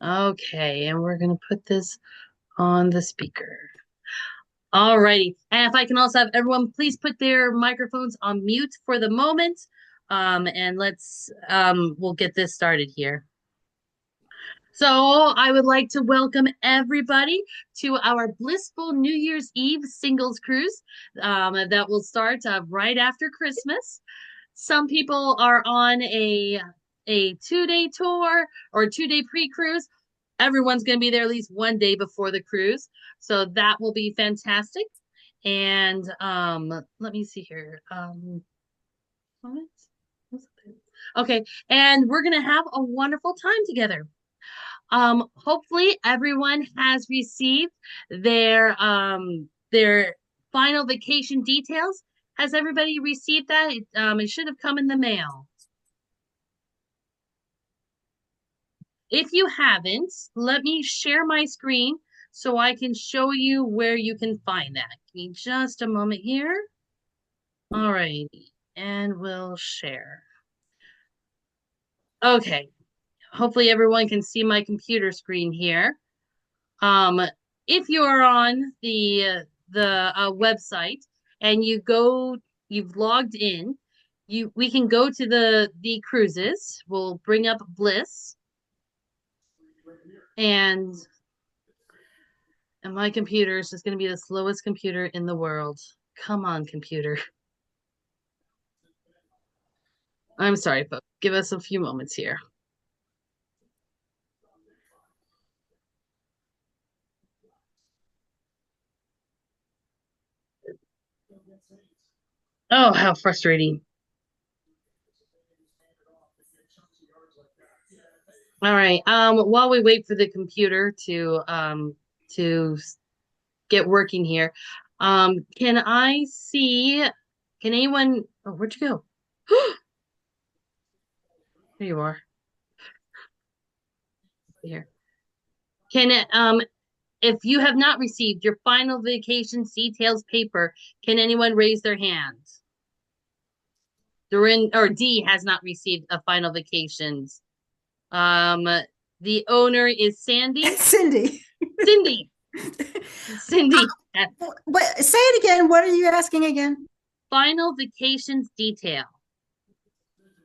Okay, and we're gonna put this on the speaker. Alrighty. And if I can also have everyone please put their microphones on mute for the moment. And we'll get this started here. So I would like to welcome everybody to our Blissful New Year's Eve singles cruise that will start right after Christmas. Some people are on a 2 day tour or 2 day pre-cruise. Everyone's going to be there at least one day before the cruise, so that will be fantastic. And let me see here. What? Okay, and we're gonna have a wonderful time together. Hopefully everyone has received their final vacation details. Has everybody received that? It should have come in the mail. If you haven't, let me share my screen so I can show you where you can find that. Give me just a moment here. All right, and we'll share. Okay, hopefully everyone can see my computer screen here. Um, if you're on the website and you've logged in, we can go to the cruises. We'll bring up Bliss, and and my computer is just going to be the slowest computer in the world. Come on, computer. I'm sorry, folks. Give us a few moments here. Oh, how frustrating. All right. While we wait for the computer to get working here, can I see? Can anyone? Oh, where'd you go? There you are. Here. Can it? If you have not received your final vacation details paper, can anyone raise their hand? During or D has not received a final vacations. Um, the owner is Sandy. Cindy. Cindy. Cindy. But say it again. What are you asking again? Final vacations detail.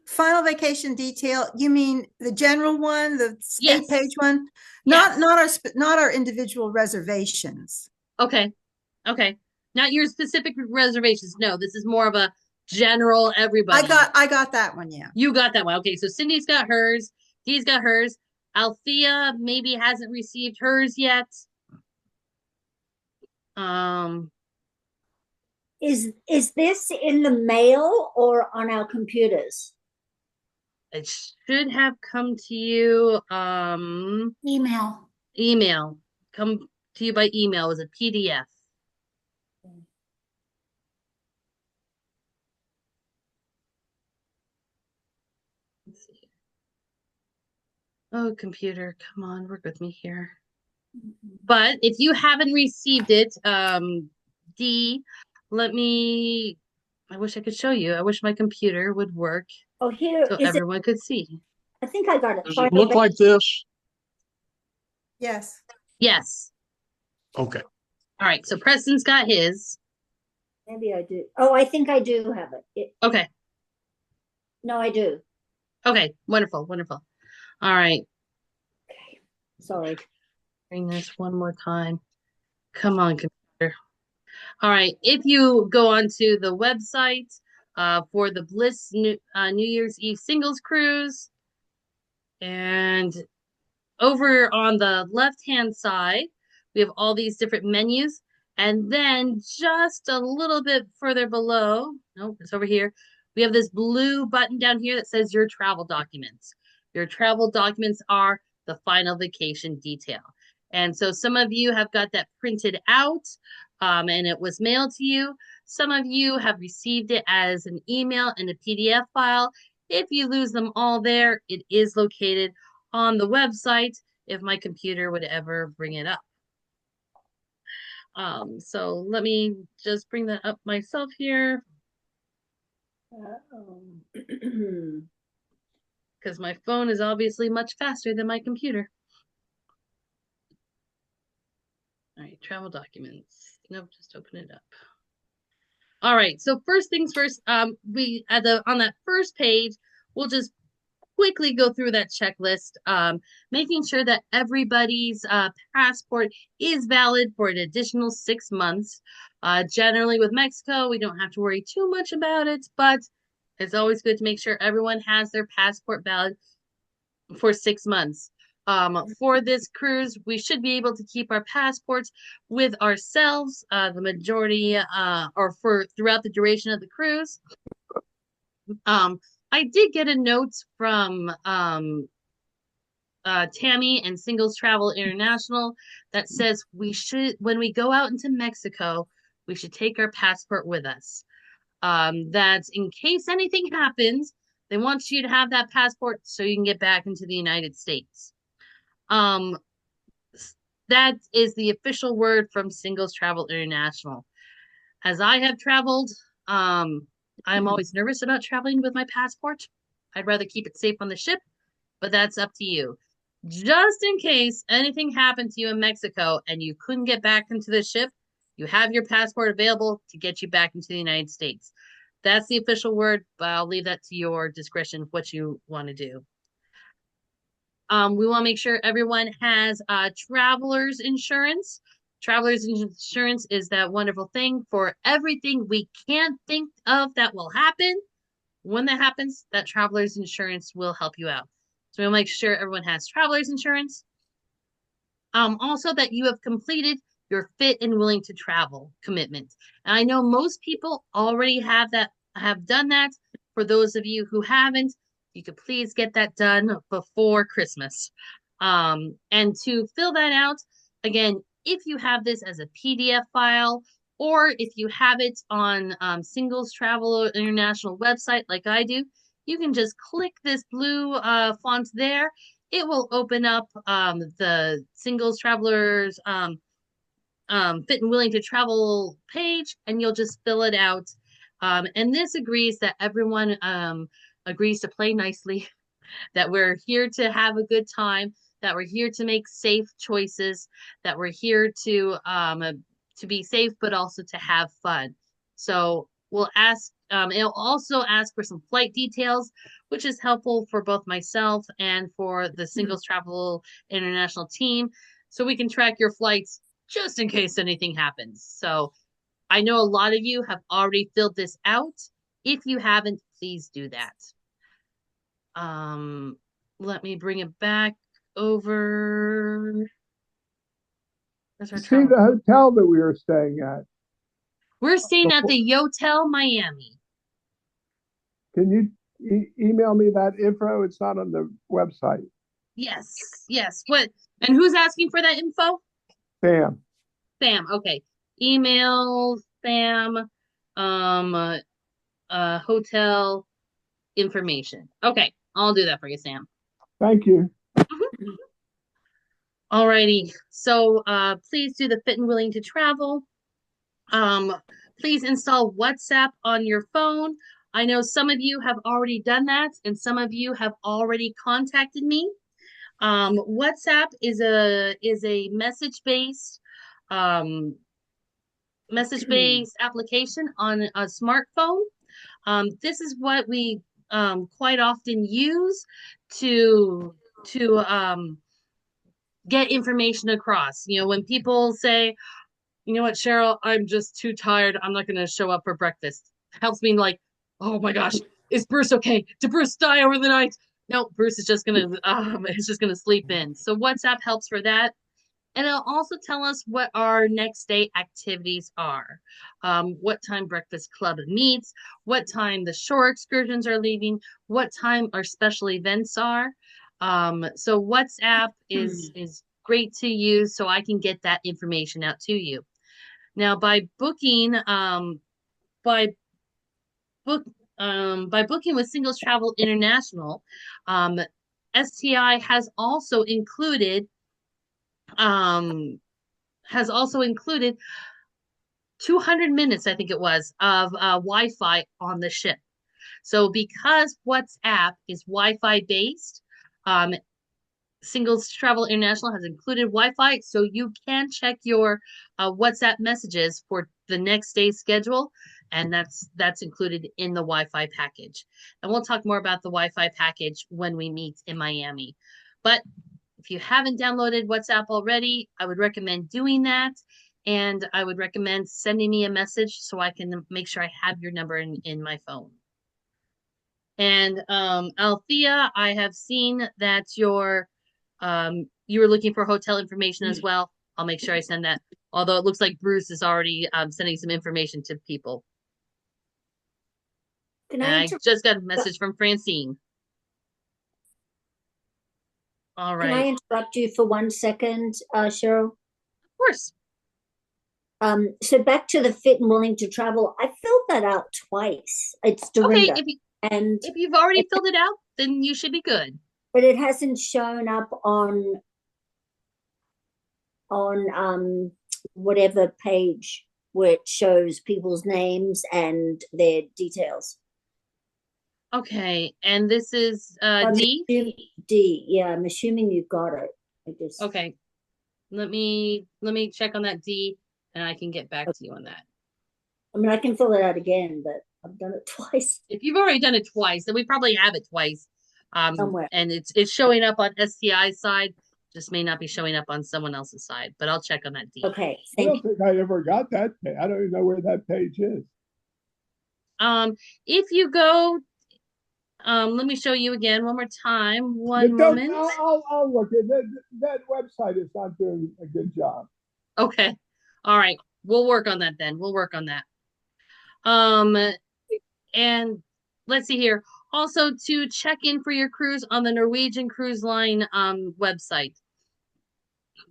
Final vacation detail. You mean the general one, the Yes. 8-page one? Not Yes. not our not our individual reservations. Okay. Okay. Not your specific reservations. No, this is more of a general I everybody. got I got that one. Yeah. You got that one. Okay, so Cindy's got hers. He's got hers. Althea maybe hasn't received hers yet. Um, Is this in the mail or on our computers? it should have come to you Email. email. Come to you by email as a PDF. Let's see. Oh, computer, come on, work with me here. But if you haven't received it, D, let me. I wish I could show you. I wish my computer would work Oh, here so is it. everyone could see. I think I got it. Does it look like this? Yes. Yes. Okay. All right. So Preston's got his. Maybe I do. Oh, I think I do have it. Okay. No, I do. Okay. Wonderful. Wonderful. All right. Okay. Sorry. Bring this one more time. Come on, computer. All right. If you go onto the website for the Bliss New Year's Eve singles cruise, and over on the left-hand side, we have all these different menus. And then just a little bit further below, nope, it's over here. We have this blue button down here that says your travel documents. Your travel documents are the final vacation detail. And so some of you have got that printed out and it was mailed to you. Some of you have received it as an email and a PDF file. If you lose them all there, it is located on the website if my computer would ever bring it up. So let me just bring that up myself here because my phone is obviously much faster than my computer. travel documents. Nope, just open it up. All right. So first things first, we on that first page, we'll just quickly go through that checklist, making sure that everybody's passport is valid for an additional 6 months. Generally with Mexico, we don't have to worry too much about it, but it's always good to make sure everyone has their passport valid for 6 months. For this cruise, we should be able to keep our passports with ourselves, the majority, or for throughout the duration of the cruise. I did get a note from Tammy and Singles Travel International that says we should, when we go out into Mexico, we should take our passport with us. That's in case anything happens, they want you to have that passport so you can get back into the United States. That is the official word from Singles Travel International. As I have traveled, I'm always nervous about traveling with my passport. I'd rather keep it safe on the ship, but that's up to you. Just in case anything happened to you in Mexico and you couldn't get back into the ship, you have your passport available to get you back into the United States. That's the official word, but I'll leave that to your discretion what you want to do. We want to make sure everyone has traveler's insurance. Traveler's insurance is that wonderful thing for everything we can't think of that will happen. When that happens, that traveler's insurance will help you out. So we'll make sure everyone has traveler's insurance. Also that you have completed your fit and willing to travel commitment. And I know most people already have done that. For those of you who haven't, you could please get that done before Christmas. And to fill that out, again, if you have this as a PDF file, or if you have it on Singles Travel International website like I do, you can just click this blue font there. It will open up the Singles Travelers Fit and Willing to Travel page, and you'll just fill it out. And this agrees that everyone agrees to play nicely, that we're here to have a good time, that we're here to make safe choices, that we're here to be safe, but also to have fun. So we'll ask, it'll also ask for some flight details, which is helpful for both myself and for the Singles Travel International team, so we can track your flights just in case anything happens. So I know a lot of you have already filled this out. If you haven't, please do that. Let me bring it back over. See the hotel that we were staying at. We're staying at the Yotel Miami. Can you email me that info? It's not on the website. Yes, yes. What? And who's asking for that info? Sam. Sam. Okay. Email Sam. Hotel information. Okay, I'll do that for you, Sam. Thank you. Alrighty. So please do the Fit and Willing to Travel. Please install WhatsApp on your phone. I know some of you have already done that, and some of you have already contacted me. WhatsApp is a message-based application on a smartphone. This is what we quite often use to get information across. You know, when people say, you know what, Cheryl, I'm just too tired, I'm not going to show up for breakfast. It helps me like, oh my gosh, is Bruce okay? Did Bruce die over the night? No, Bruce is just gonna sleep in. So WhatsApp helps for that. And it'll also tell us what our next day activities are, what time Breakfast Club meets, what time the shore excursions are leaving, what time our special events are. So WhatsApp is great to use, so I can get that information out to you. Now, by booking with Singles Travel International, STI has also included 200 minutes, I think it was, of Wi-Fi on the ship. So because WhatsApp is Wi-Fi based, Singles Travel International has included Wi-Fi, so you can check your WhatsApp messages for the next day's schedule, and that's included in the Wi-Fi package. And we'll talk more about the Wi-Fi package when we meet in Miami. But if you haven't downloaded WhatsApp already, I would recommend doing that. And I would recommend sending me a message so I can make sure I have your number in my phone. And Althea, I have seen that you were looking for hotel information as well. I'll make sure I send that. Although it looks like Bruce is already sending some information to people. Can And I I just got a message from Francine. All Can I right. interrupt you for 1 second, Cheryl? Of course. So back to the fit and willing to travel. I filled that out twice. It's Okay, Dorinda, if and you've already filled it out, then you should be good. but it hasn't shown up on whatever page where it shows people's names and their details. Okay, and this is D? D. Yeah, I'm assuming you got it. Okay. Let me check on that D and I can get back to you on that. I mean, I can fill it out again, but I've done it twice If you've already done it twice, then we probably have it twice. somewhere. And it's showing up on STI's side, just may not be showing up on someone else's side, but I'll check on that D. Okay, I thank don't you. think I ever got that. I don't even know where that page is. If you go, let me show you again one more time. One But don't, moment. I'll look at that. That website is not doing a good job. Okay. All right. We'll work on that then. We'll work on that. And let's see here. Also to check in for your cruise on the Norwegian Cruise Line website.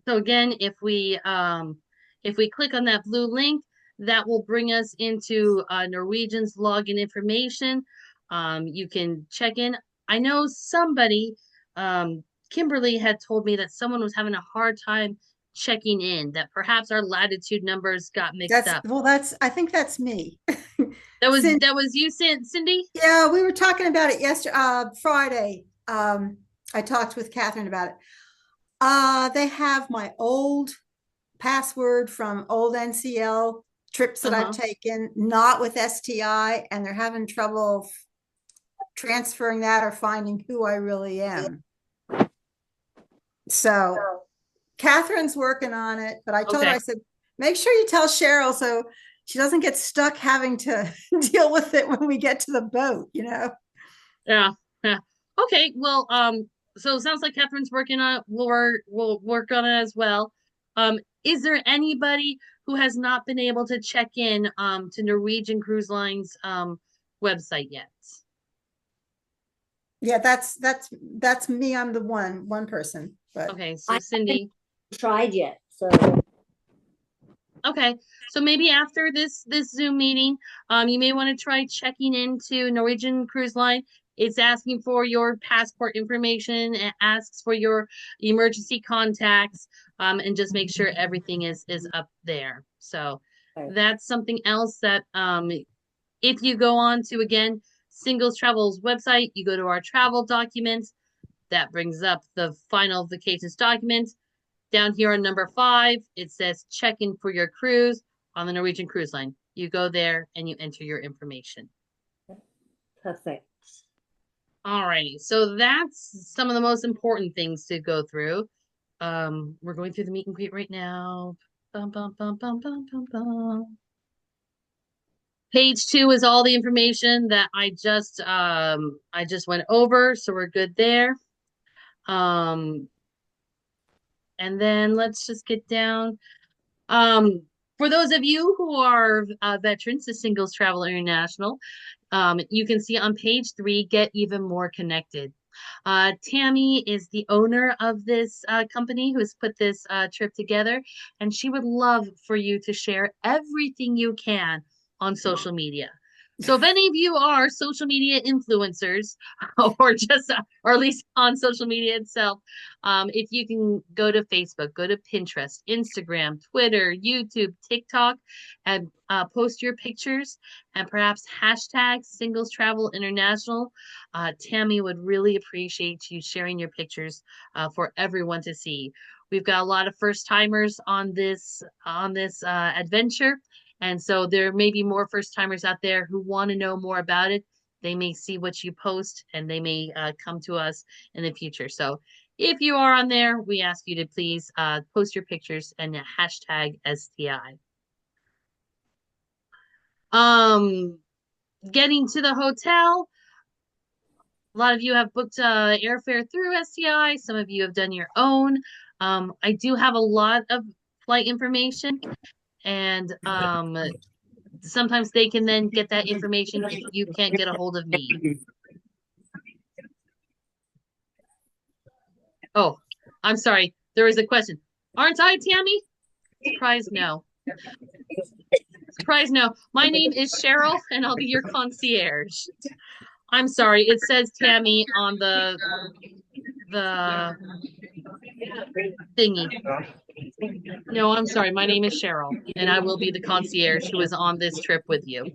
So again, if we click on that blue link, that will bring us into Norwegian's login information. You can check in. I know somebody, Kimberly had told me that someone was having a hard time checking in, that perhaps our latitude numbers got mixed up. I think that's me. That was Cindy, that was you, Cindy? yeah, we were talking about it yesterday, Friday. I talked with Catherine about it. They have my old password from old NCL trips that I've taken, not with STI, and they're having trouble transferring that or finding who I really am. So Catherine's working on it, but I told her, I said, make sure you tell Cheryl so she doesn't get stuck having to deal with it when we get to the boat, you know? Yeah. Okay. Well, so it sounds like Catherine's working on it. We'll work on it as well. Is there anybody who has not been able to check in to Norwegian Cruise Line's website yet? Yeah, that's me. I'm the one person. But Okay, so Cindy. Tried yet, so Okay, so maybe after this Zoom meeting, you may want to try checking into Norwegian Cruise Line. It's asking for your passport information. It asks for your emergency contacts, and just make sure everything is up there. So that's something else that if you go on to, again, Singles Travel's website, you go to our travel documents. That brings up the final vacations document. Down here on number 5, it says check in for your cruise on the Norwegian Cruise Line. You go there and you enter your information. perfect. All righty. So that's some of the most important things to go through. We're going through the meet and greet right now. Bum, bum, bum, bum, bum, bum, bum. Page 2 is all the information that I just went over, so we're good there. And then let's just get down. For those of you who are veterans to Singles Travel International, you can see on page 3, get even more connected. Tammy is the owner of this company who has put this trip together, and she would love for you to share everything you can on social media. So if any of you are social media influencers or just or at least on social media itself, if you can go to Facebook, go to Pinterest, Instagram, Twitter, YouTube, TikTok, and post your pictures and perhaps hashtag Singles Travel International, Tammy would really appreciate you sharing your pictures for everyone to see. We've got a lot of first timers on this adventure. And so there may be more first timers out there who want to know more about it. They may see what you post and they may come to us in the future. So if you are on there, we ask you to please post your pictures and hashtag STI. Getting to the hotel. A lot of you have booked airfare through STI. Some of you have done your own. I do have a lot of flight information, and sometimes they can then get that information if you can't get a hold of me. Oh, I'm sorry. There was a question. Aren't I, Tammy? Surprise, no. Surprise, no. My name is Cheryl, and I'll be your concierge. I'm sorry. It says Tammy on the thingy. No, I'm sorry. My name is Cheryl, and I will be the concierge who is on this trip with you.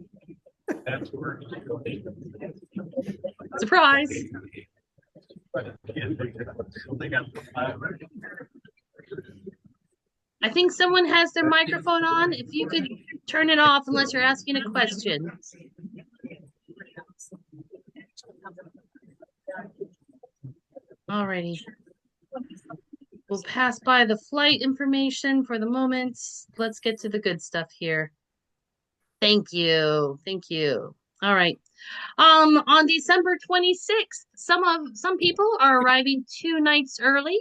Surprise. I think someone has their microphone on. If you could turn it off unless you're asking a question. Alrighty. We'll pass by the flight information for the moment. Let's get to the good stuff here. Thank you. Thank you. All right. On December 26th, some people are arriving 2 nights early.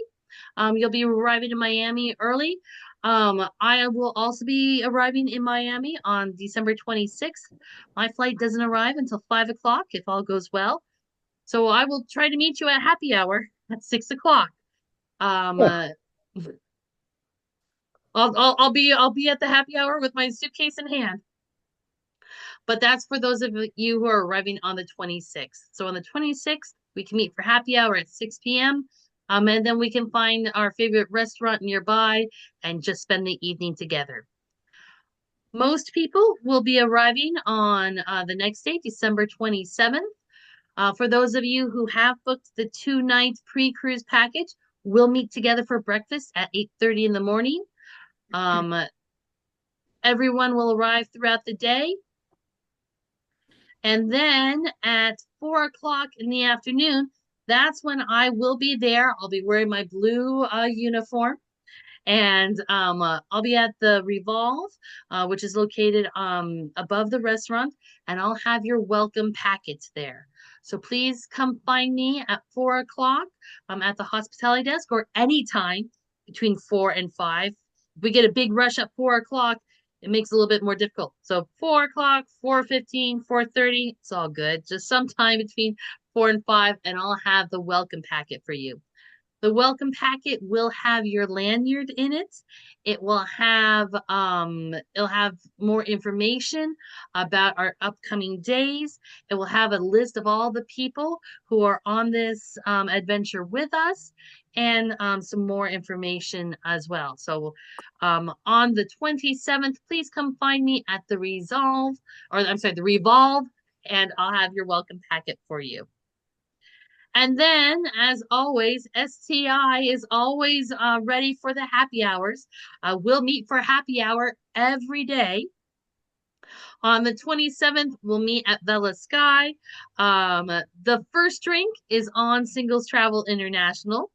You'll be arriving in Miami early. I will also be arriving in Miami on December 26th. My flight doesn't arrive until 5 o'clock if all goes well. So I will try to meet you at happy hour at 6 o'clock. I'll be at the happy hour with my suitcase in hand. But that's for those of you who are arriving on the 26th. So on the 26th, we can meet for happy hour at 6 p.m. And then we can find our favorite restaurant nearby and just spend the evening together. Most people will be arriving on the next day, December 27th. For those of you who have booked the 2-night pre-cruise package, we'll meet together for breakfast at 8:30 in the morning. Everyone will arrive throughout the day. And then at 4 o'clock in the afternoon, that's when I will be there. I'll be wearing my blue uniform. And I'll be at the Revolve, which is located above the restaurant, and I'll have your welcome packets there. So please come find me at 4 o'clock at the hospitality desk or anytime between 4 and 5. If we get a big rush at 4 o'clock, it makes it a little bit more difficult. So 4 o'clock, 4:15, 4:30, it's all good. Just sometime between 4 and 5, and I'll have the welcome packet for you. The welcome packet will have your lanyard in it. It'll have more information about our upcoming days. It will have a list of all the people who are on this adventure with us and some more information as well. So on the 27th, please come find me at the the Revolve, and I'll have your welcome packet for you. And then, as always, STI is always ready for the happy hours. We'll meet for happy hour every day. On the 27th, we'll meet at Vela Sky. The first drink is on Singles Travel International.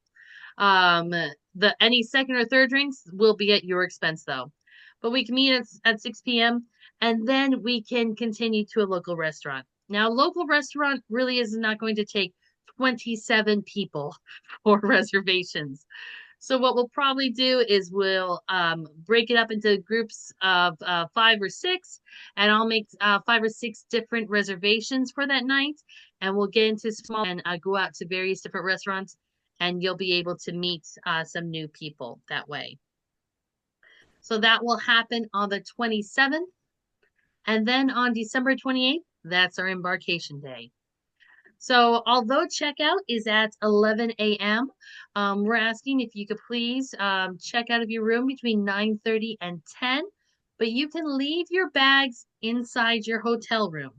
Any second or third drinks will be at your expense, though. But we can meet at 6 p.m. and then we can continue to a local restaurant. Now, local restaurant really is not going to take 27 people for reservations. So what we'll probably do is we'll break it up into groups of 5 or 6, and I'll make 5 or 6 different reservations for that night, and we'll get into small and go out to various different restaurants, and you'll be able to meet some new people that way. So that will happen on the 27th. And then on December 28th, That's our embarkation day. So although checkout is at 11 a.m., we're asking if you could please check out of your room between 9:30 and 10, but you can leave your bags inside your hotel room.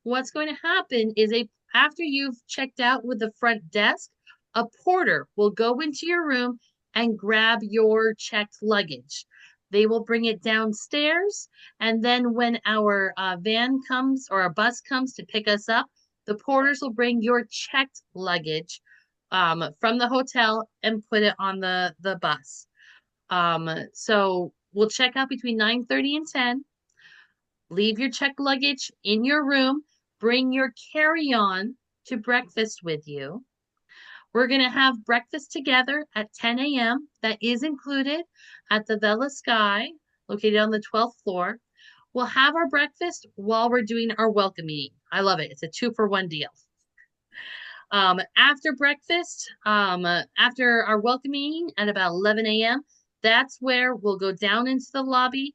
What's going to happen is after you've checked out with the front desk, a porter will go into your room and grab your checked luggage. They will bring it downstairs, and then when our van comes or a bus comes to pick us up, the porters will bring your checked luggage from the hotel and put it on the bus. So we'll check out between 9:30 and 10. Leave your checked luggage in your room. Bring your carry-on to breakfast with you. We're going to have breakfast together at 10 a.m. That is included at the Vela Sky, located on the 12th floor. We'll have our breakfast while we're doing our welcome meeting. I love it. It's a 2-for-1 deal. After breakfast, after our welcome meeting at about 11 a.m., that's where we'll go down into the lobby.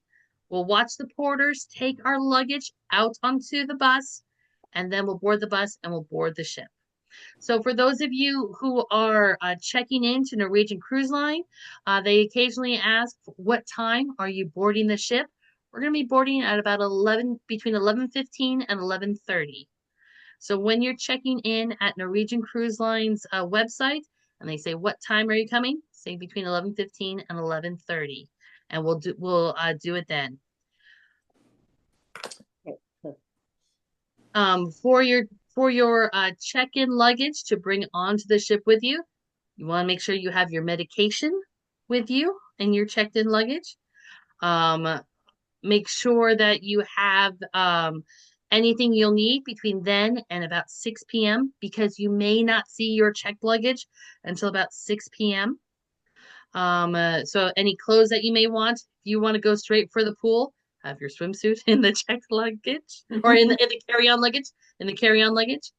We'll watch the porters take our luggage out onto the bus, and then we'll board the bus and we'll board the ship. So for those of you who are checking into Norwegian Cruise Line, they occasionally ask, what time are you boarding the ship? We're going to be boarding at about between 11:15 and 11:30. So when you're checking in at Norwegian Cruise Line's website and they say, what time are you coming? Say between 11:15 and 11:30, and we'll do it then. For your check-in luggage to bring onto the ship with you, you want to make sure you have your medication with you in your checked-in luggage. Make sure that you have anything you'll need between then and about 6 p.m. because you may not see your checked luggage until about 6 p.m. So any clothes that you may want, if you want to go straight for the pool, have your swimsuit in the checked luggage or in the carry-on luggage.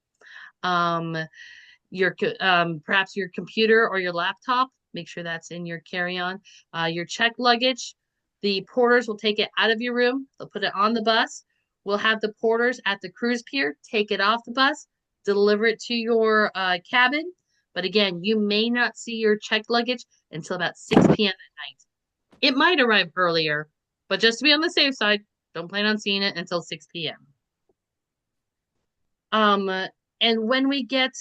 Perhaps your computer or your laptop, make sure that's in your carry-on. Your checked luggage, the porters will take it out of your room. They'll put it on the bus. We'll have the porters at the cruise pier take it off the bus, deliver it to your cabin. But again, you may not see your checked luggage until about 6 p.m. at night. It might arrive earlier, but just to be on the safe side, don't plan on seeing it until 6 p.m. And when we get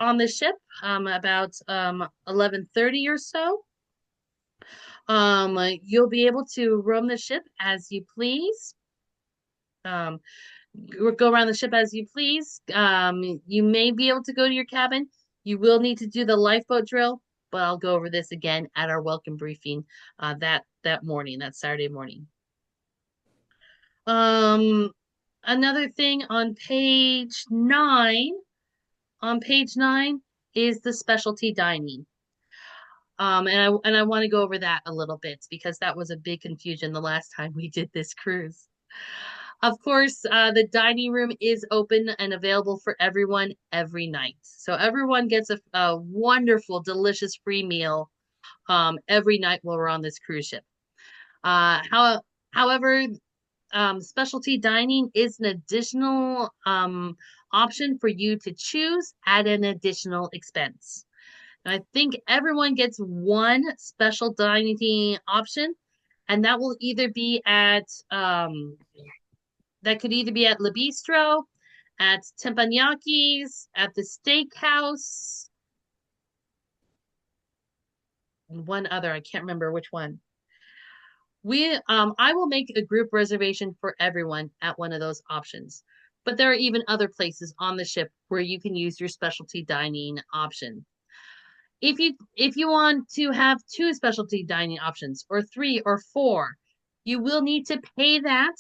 on the ship, about 11:30 or so, you'll be able to roam the ship as you please. Go around the ship as you please. You may be able to go to your cabin. You will need to do the lifeboat drill, but I'll go over this again at our welcome briefing that morning, that Saturday morning. Another thing on page 9. On page 9 is the specialty dining. And I want to go over that a little bit because that was a big confusion the last time we did this cruise. Of course, the dining room is open and available for everyone every night. So everyone gets a wonderful, delicious free meal every night while we're on this cruise ship. However, specialty dining is an additional option for you to choose at an additional expense. And I think everyone gets one special dining option, and that will either be at Le Bistro, at Teppanyakis, at the Steakhouse, and one other, I can't remember which one. I will make a group reservation for everyone at one of those options. But there are even other places on the ship where you can use your specialty dining option. If you want to have 2 specialty dining options or 3 or 4, you will need to pay that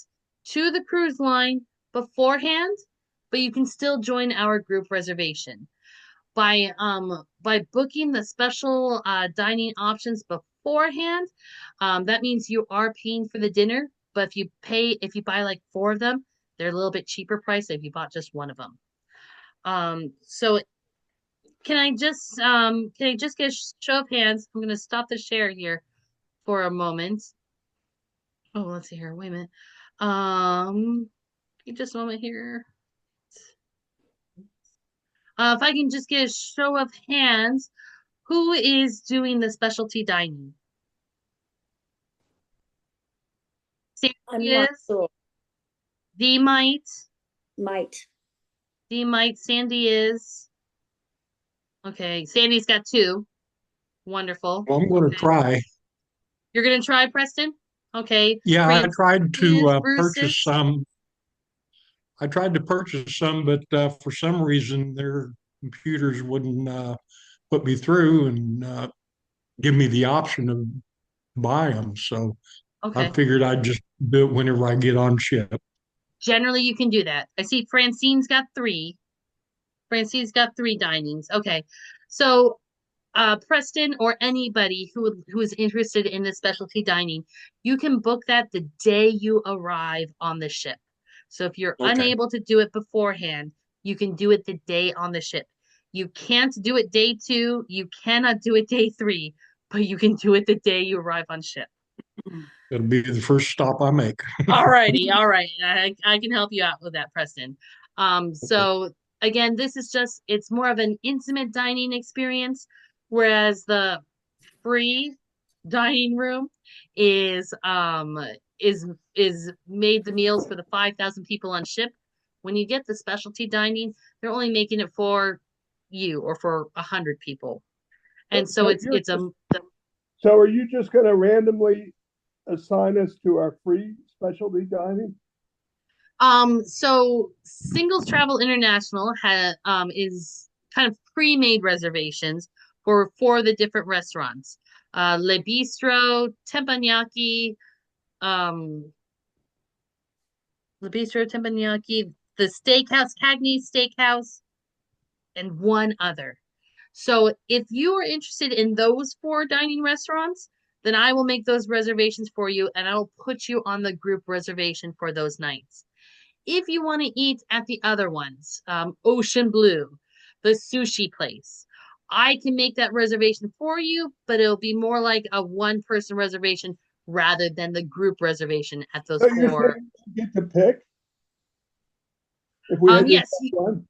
to the cruise line beforehand, but you can still join our group reservation. By booking the special dining options beforehand, that means you are paying for the dinner, but if you buy like 4 of them, they're a little bit cheaper price if you bought just 1 of them. So can I just get a show of hands? I'm gonna stop the share here for a moment. Oh, let's see here. Wait a minute. Just a moment here. If I can just get a show of hands, who is doing the specialty dining? Sandy I'm not is, sure. Dee might, Might. Sandy is. Okay, Sandy's got two. Wonderful. Well, I'm going to Okay. try. You're gonna try, Preston? Okay. Yeah, I Francine tried is, to Bruce purchase is. some. I tried to purchase some, but for some reason their computers wouldn't put me through and give me the option of buy them. So I Okay. figured I'd just do it whenever I get on ship. Generally, you can do that. I see Francine's got three. Francine's got three dinings. Okay. So Preston or anybody who is interested in the specialty dining, you can book that the day you arrive on the ship. So if you're Okay. unable to do it beforehand, you can do it the day on the ship. You can't do it day two, you cannot do it day three, but you can do it the day you arrive on ship. It'll be the first stop I make. All righty, all right. I can help you out with that, Preston. Okay. So again, this is just it's more of an intimate dining experience, whereas the free dining room is is made the meals for the 5,000 people on ship. When you get the specialty dining, they're only making it for you or for 100 people. And so So so are you just going to randomly assign us to our free specialty dining? So Singles Travel International is kind of pre-made reservations for the different restaurants. Le Bistro, Teppanyaki, um, Le Bistro, Teppanyaki, the Steakhouse, Cagney's Steakhouse, and one other. So if you are interested in those four dining restaurants, then I will make those reservations for you and I will put you on the group reservation for those nights. If you want to eat at the other ones, Ocean Blue, the sushi place, I can make that reservation for you, but it'll be more like a one person reservation rather than the group reservation at those So you're four. saying we get to pick if we had just Yes, one?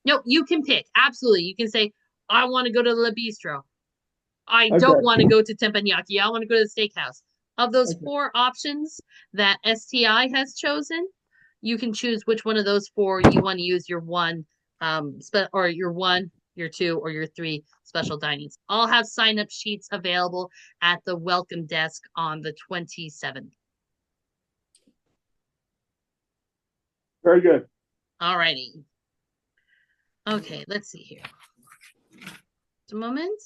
no, you can pick. Absolutely. You can say, I want to go to Le Bistro. I don't want to Okay. go to Teppanyaki. I want to go to the steakhouse. Of those Okay. four options that STI has chosen, you can choose which one of those four you want to use your one, or your one, your two, or your three special dinings. I'll have sign up sheets available at the welcome desk on the 27th. Very good. All righty. Okay, let's see here. Just a moment.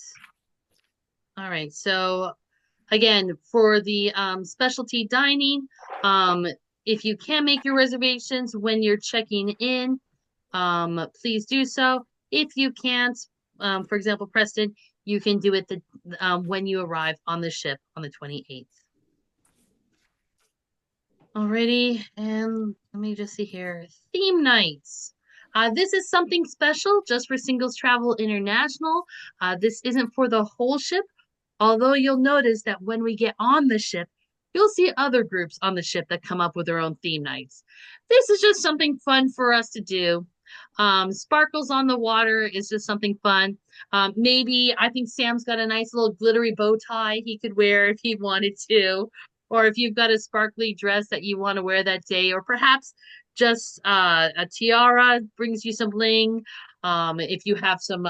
All right, so again, for the specialty dining, if you can make your reservations when you're checking in, please do so. If you can't, for example, Preston, you can do it when you arrive on the ship on the 28th. Alrighty, and let me just see here. Theme nights. This is something special just for Singles Travel International. This isn't for the whole ship, although you'll notice that when we get on the ship, you'll see other groups on the ship that come up with their own theme nights. This is just something fun for us to do. Sparkles on the water is just something fun. Maybe I think Sam's got a nice little glittery bow tie he could wear if he wanted to, or if you've got a sparkly dress that you want to wear that day, or perhaps just a tiara brings you some bling. If you have some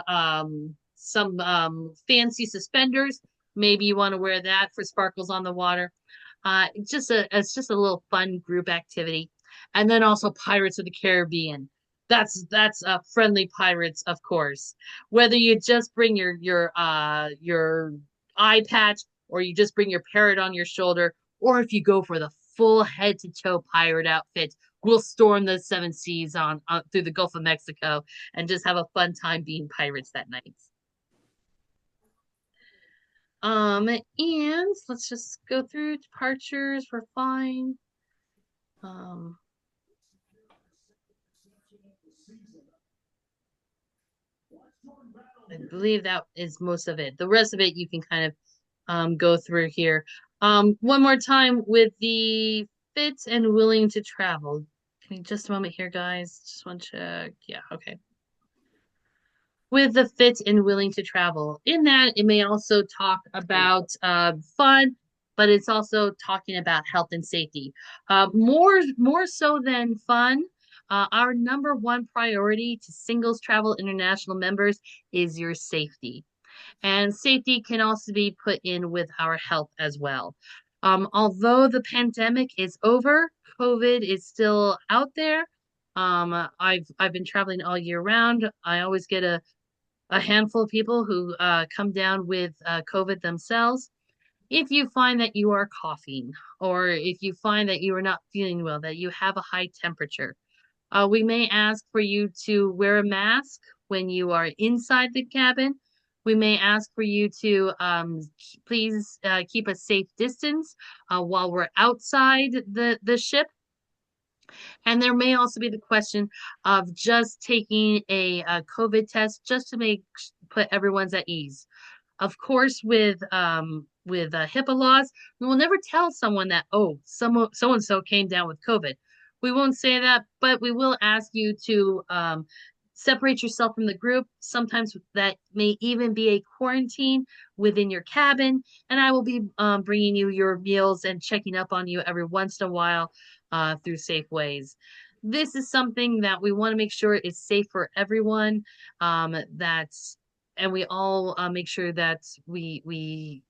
fancy suspenders, maybe you want to wear that for sparkles on the water. It's just a little fun group activity. And then also Pirates of the Caribbean. That's friendly pirates, of course. Whether you just bring your eye patch or you just bring your parrot on your shoulder, or if you go for the full head to toe pirate outfit, we'll storm the seven seas on through the Gulf of Mexico and just have a fun time being pirates that night. And let's just go through departures. We're fine. Um, I believe that is most of it. The rest of it you can kind of go through here. One more time with the fit and willing to travel. Give me just a moment here, guys. Just want to check. Yeah, okay. with the fit and willing to travel. In that, it may also talk about fun, but it's also talking about health and safety. More so than fun. Our number one priority to singles travel international members is your safety. And safety can also be put in with our health as well. Although the pandemic is over, COVID is still out there. I've been traveling all year round. I always get a handful of people who come down with COVID themselves. If you find that you are coughing, or if you find that you are not feeling well, that you have a high temperature, we may ask for you to wear a mask when you are inside the cabin. We may ask for you to please keep a safe distance while we're outside the ship. And there may also be the question of just taking a COVID test just to make put everyone's at ease. Of course, with HIPAA laws, we will never tell someone that, oh, so and so came down with COVID. We won't say that, but we will ask you to separate yourself from the group. Sometimes that may even be a quarantine within your cabin, and I will be bringing you your meals and checking up on you every once in a while through safe ways. This is something that we want to make sure is safe for everyone. That's and we all make sure that we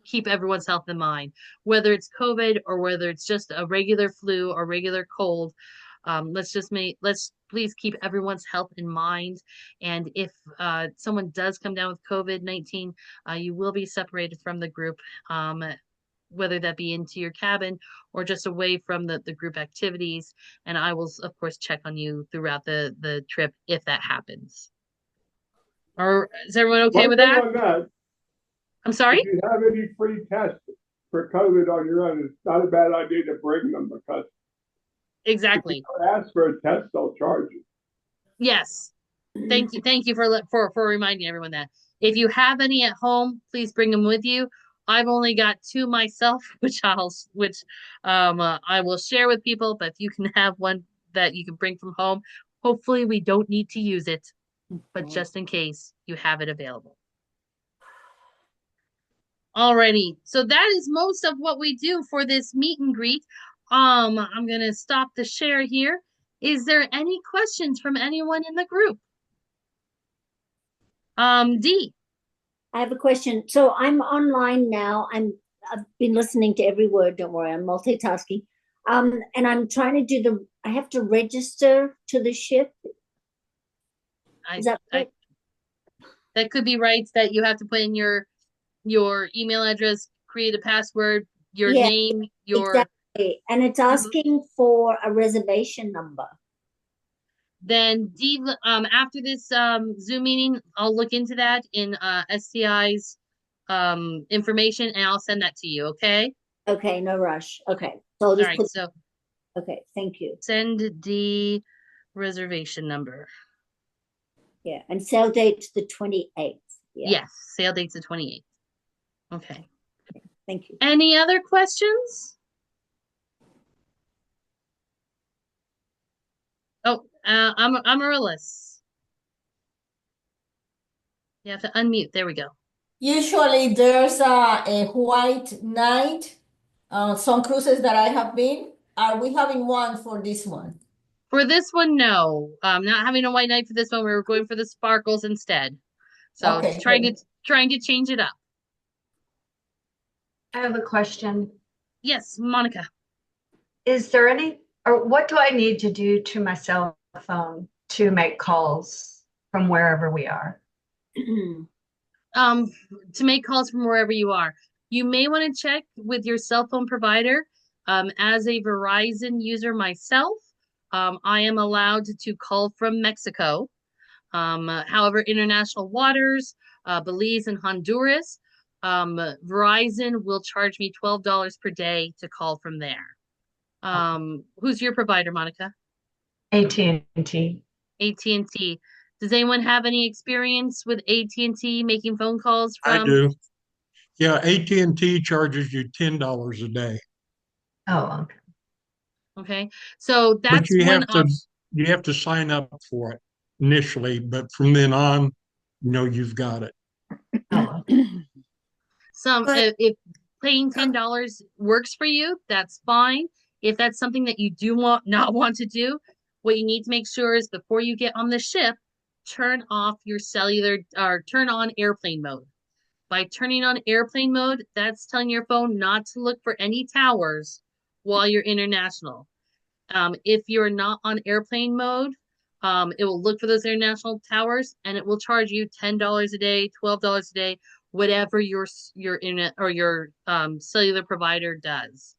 keep everyone's health in mind, whether it's COVID or whether it's just a regular flu or regular cold. Let's please keep everyone's health in mind. And if someone does come down with COVID-19, you will be separated from the group, whether that be into your cabin or just away from the group activities. And I will, of course, check on you throughout the trip if that happens. Or is everyone okay One with thing that? on that, I'm sorry? if you have any free tests for COVID on your own, it's not a bad idea to bring them because if you Exactly. ask for a test, they'll charge you. Yes. Thank you for reminding everyone that. If you have any at home, please bring them with you. I've only got two myself, which I will share with people, but if you can have one that you can bring from home, hopefully we don't need to use it, but just in case you have it available. Alrighty, so that is most of what we do for this meet and greet. I'm gonna stop the share here. Is there any questions from anyone in the group? D. I have a question. So I'm online now. I've been listening to every word. Don't worry, I'm multitasking. And I'm trying to do I have to register to the ship. Is that right? That could be right, that you have to put in your email address, create a password, your Yeah, name, exactly. And it's asking for a reservation number. Then D, after this Zoom meeting, I'll look into that in STI's information and I'll send that to you, okay? Okay, no rush. Okay. So I'll All just right, put so okay, thank you. send D reservation number. Yeah, and sale date's the 28th. Yeah. Yes, sale date's the 28th. Okay. Thank you. Any other questions? Oh, Amaryllis. You have to unmute. There we go. Usually there's a white night. Some cruises that I have been. Are we having one for this one? For this one, no. Not having a white night for this one. We were going for the sparkles instead. So Okay, trying to change it up. I have a question. Yes, Monica. Is there any, or what do I need to do to my cell phone to make calls from wherever we are? To make calls from wherever you are. You may want to check with your cell phone provider. As a Verizon user myself, I am allowed to call from Mexico. However, international waters, Belize and Honduras, Verizon will charge me $12 per day to call from there. Who's your provider, Monica? AT&T. AT&T. Does anyone have any experience with AT&T making phone calls from? I do. Yeah, AT&T charges you $10 a day. Oh, okay. Okay, so But that's one option. you have to sign up for it. initially, but from then on, you've got it. But If paying $10 works for you, that's fine. If that's something that you do not want to do, what you need to make sure is before you get on the ship, turn off your cellular or turn on airplane mode. By turning on airplane mode, that's telling your phone not to look for any towers while you're international. If you're not on airplane mode, it will look for those international towers and it will charge you $10 a day, $12 a day, whatever your internet or your cellular provider does.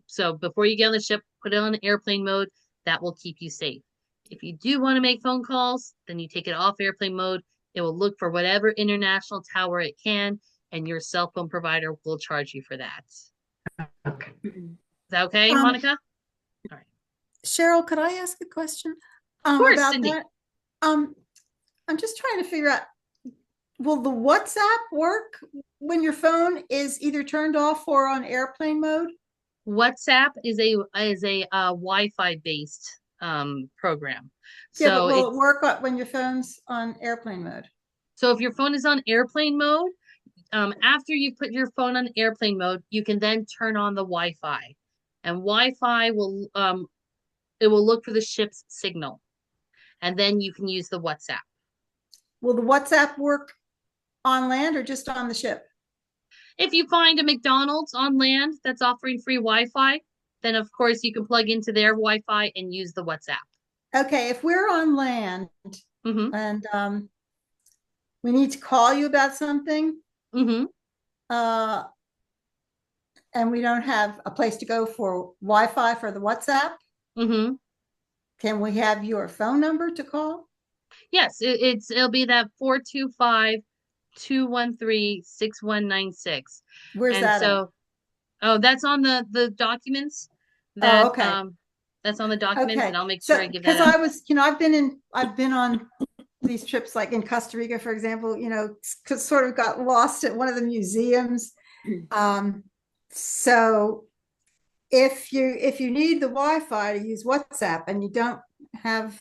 So before you get on the ship, put it on airplane mode. That will keep you safe. If you do want to make phone calls, then you take it off airplane mode. It will look for whatever international tower it can, and your cell phone provider will charge you for that. Okay. Is that okay, Um, Monica? All right. Cheryl, could I ask a question Of course, about Cindy. that? I'm just trying to figure out, will the WhatsApp work when your phone is either turned off or on airplane mode? WhatsApp is a Wi-Fi based program. Yeah, but So will it work when your phone's on airplane mode? so if your phone is on airplane mode, after you put your phone on airplane mode, you can then turn on the Wi-Fi, and Wi-Fi will it will look for the ship's signal, and then you can use the WhatsApp. Will the WhatsApp work on land or just on the ship? If you find a McDonald's on land that's offering free Wi-Fi, then of course you can plug into their Wi-Fi and use the WhatsApp. Okay, if we're on land Mm-hmm. and we need to call you about something, Mm-hmm. and we don't have a place to go for Wi-Fi for the WhatsApp, Mm-hmm. can we have your phone number to call? Yes, it'll be that 425-213-6196. Where's And that at? so that's on the documents Oh, that okay. that's on the documents, Okay. and I'll make So, sure I give because that out. I was, I've been on these trips, like in Costa Rica, for example, sort of got lost at one of the museums. So if you need the Wi-Fi to use WhatsApp and you don't have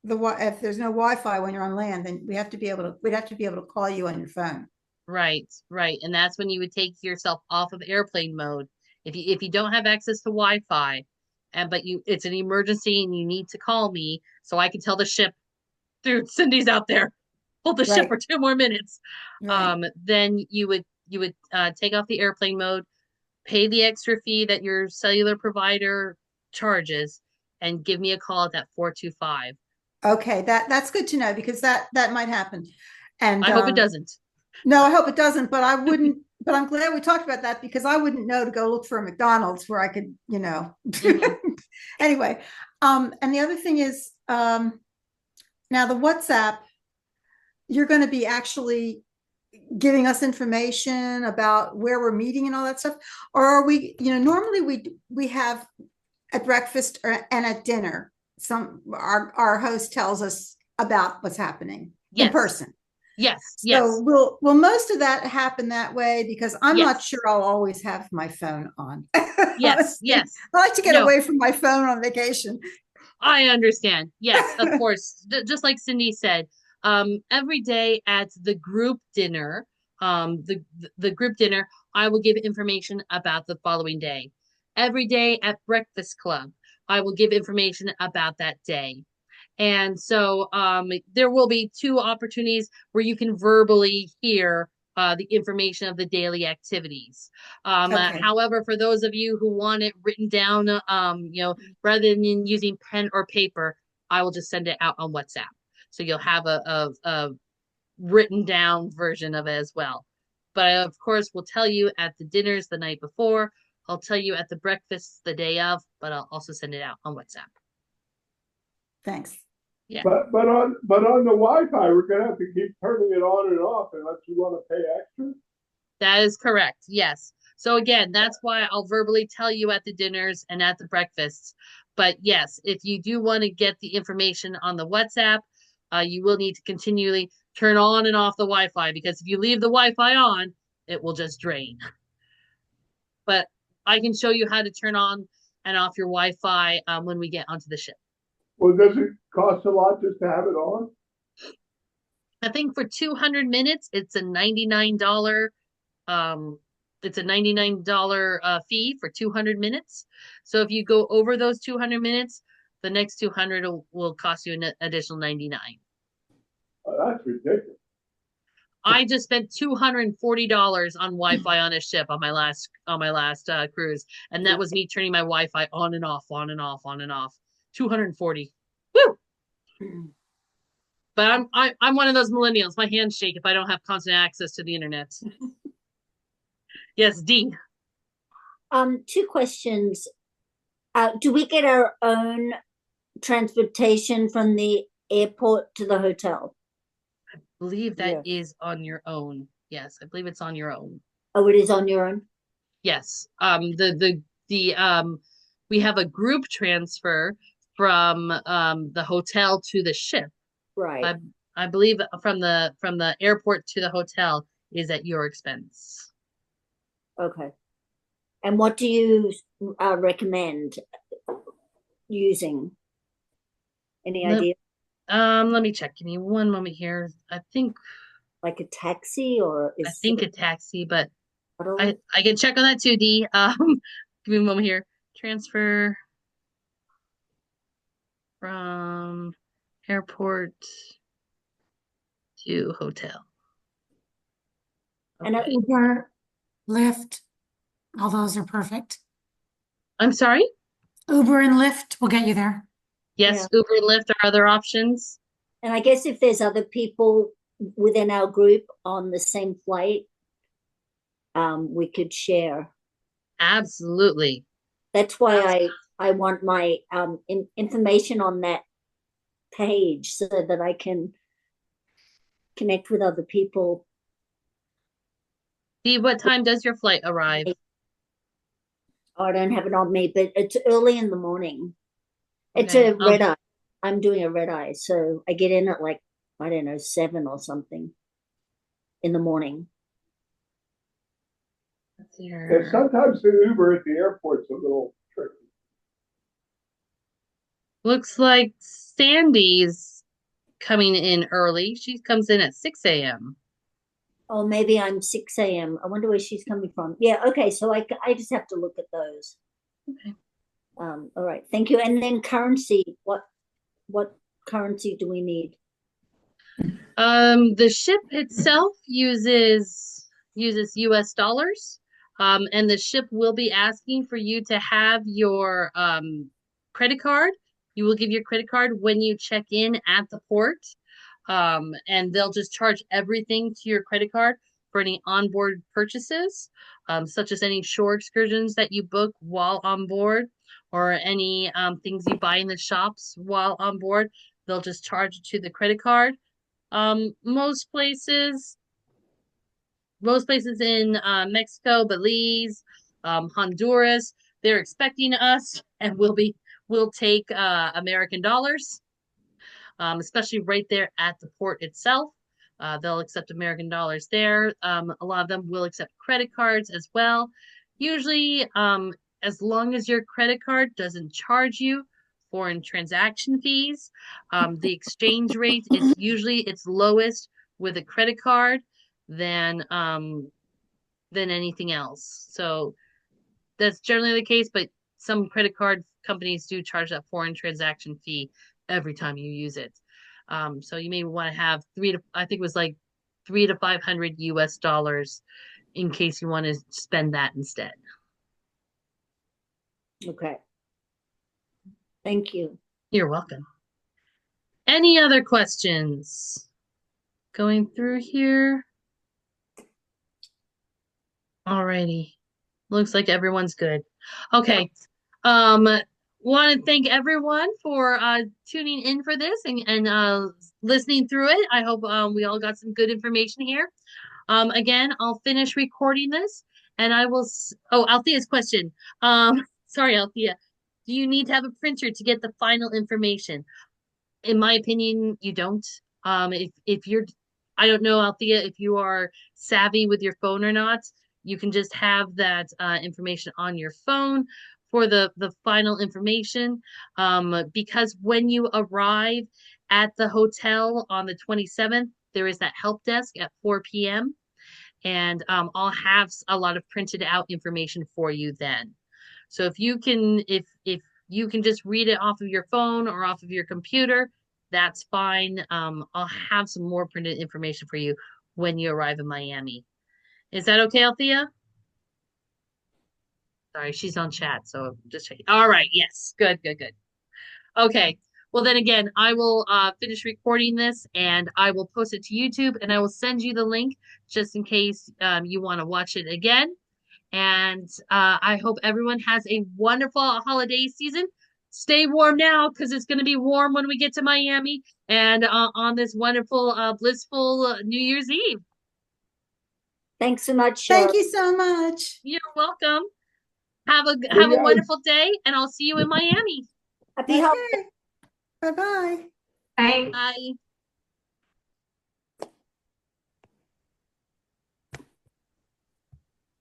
if there's no Wi-Fi when you're on land, then we'd have to be able to call you on your phone. Right, right. And that's when you would take yourself off of airplane mode. If you don't have access to Wi-Fi, but it's an emergency and you need to call me so I can tell the ship, dude, Cindy's out there. Hold the ship Right. for 2 more minutes. Right. Then you would take off the airplane mode, pay the extra fee that your cellular provider charges, and give me a call at that 425. Okay, that's good to know because that might happen. And I hope it doesn't. no, I hope it doesn't, but I wouldn't, but I'm glad we talked about that because I wouldn't know to go look for a McDonald's where I could, Anyway, and the other thing is, now the WhatsApp, you're going to be actually giving us information about where we're meeting and all that stuff, or are we, normally we have at breakfast and at dinner, our host tells us about what's happening in person. Yes, So yes. will most of that happen that way? Because I'm not Yes. sure I'll always have my phone on. Yes, yes. I like to get No. away from my phone on vacation. I understand. Yes, of course. Just like Cindy said, every day at the group dinner, the group dinner, I will give information about the following day. Every day at breakfast club, I will give information about that day. And so there will be two opportunities where you can verbally hear the information of the daily activities. Okay. However, for those of you who want it written down, rather than using pen or paper, I will just send it out on WhatsApp. So you'll have a written down version of it as well. But I, of course, will tell you at the dinners the night before. I'll tell you at the breakfasts the day of, but I'll also send it out on WhatsApp. Thanks. Yeah. But on the Wi-Fi, we're gonna have to keep turning it on and off unless you want to pay extra. That is correct. Yes. So again, that's why I'll verbally tell you at the dinners and at the breakfasts. But yes, if you do want to get the information on the WhatsApp, you will need to continually turn on and off the Wi-Fi because if you leave the Wi-Fi on, it will just drain. But I can show you how to turn on and off your Wi-Fi when we get onto the ship. Well, does it cost a lot just to have it on? I think for 200 minutes, it's a $99 um it's a $99 fee for 200 minutes. So if you go over those 200 minutes, the next 200 will cost you an additional 99. Oh, that's ridiculous. I just spent $240 on Wi-Fi on a ship on my last cruise, and that was me turning my Wi-Fi on and off, on and off, on and off. 240. Woo! But I'm one of those millennials. My hands shake if I don't have constant access to the internet. Yes, D. Two questions. Do we get our own transportation from the airport to the hotel? I believe that is on your own. Yes, I believe it's on your own. Oh, it is on your own? Yes. We have a group transfer from the hotel to the ship. Right. I believe from the airport to the hotel is at your expense. Okay. And what do you recommend using? Any idea? Let me check. Give me one moment here. I think Like a taxi or I think a taxi, but I I can check on that too, D. Give me a moment here. Transfer from airport to hotel. And Okay. Uber, Lyft, all those are perfect. I'm sorry? Uber and Lyft will get you there. Yes, Uber and Lyft are other options. And I guess if there's other people within our group on the same flight, we could share. Absolutely. That's why I want my information on that page so that I can connect with other people. Dee, what time does your flight arrive? Oh, I don't have it on me, but it's early in the morning. It's Okay. a red eye. I'm doing a red eye, so I get in at like, I don't know, 7 or something in the morning. And sometimes the Uber at the airport's a little tricky. Looks like Sandy's coming in early. She comes in at 6 a.m. Oh, maybe I'm 6 a.m. I wonder where she's coming from. Yeah, okay, so I just have to look at those. Okay. All right, thank you. And then currency, what currency do we need? The ship itself uses US dollars. And the ship will be asking for you to have your credit card. You will give your credit card when you check in at the port. And they'll just charge everything to your credit card for any onboard purchases, such as any shore excursions that you book while on board, or any things you buy in the shops while on board. They'll just charge it to the credit card. Most places in Mexico, Belize, Honduras, they're expecting us, and we'll take American dollars, especially right there at the port itself. They'll accept American dollars there. A lot of them will accept credit cards as well. Usually, as long as your credit card doesn't charge you foreign transaction fees, the exchange rate is usually its lowest with a credit card than anything else. So that's generally the case, but some credit card companies do charge that foreign transaction fee every time you use it. So you may want to have I think it was like 300 to 500 US dollars in case you want to spend that instead. Okay. Thank you. You're welcome. Any other questions? Going through here. Alrighty. Looks like everyone's good. Okay. Want to thank everyone for tuning in for this and listening through it. I hope we all got some good information here. Again, I'll finish recording this and I will Althea's question. Sorry, Althea. Do you need to have a printer to get the final information? In my opinion, you don't. If you're, I don't know, Althea, if you are savvy with your phone or not, you can just have that information on your phone. for the final information, because when you arrive at the hotel on the 27th, there is that help desk at 4 p.m. And I'll have a lot of printed out information for you then. So if you can, if you can just read it off of your phone or off of your computer, that's fine. I'll have some more printed information for you when you arrive in Miami. Is that okay, Althea? Sorry, she's on chat, so just checking. All right, yes, good, good, good. Okay, well then again, I will finish recording this and I will post it to YouTube and I will send you the link just in case you want to watch it again. And I hope everyone has a wonderful holiday season. Stay warm now because it's going to be warm when we get to Miami and on this wonderful, blissful New Year's Eve. Thanks so much. Thank you so much. You're welcome. Have a guys. wonderful day, and I'll see you in Miami. Happy holidays. Okay. Bye-bye. Thanks. Bye.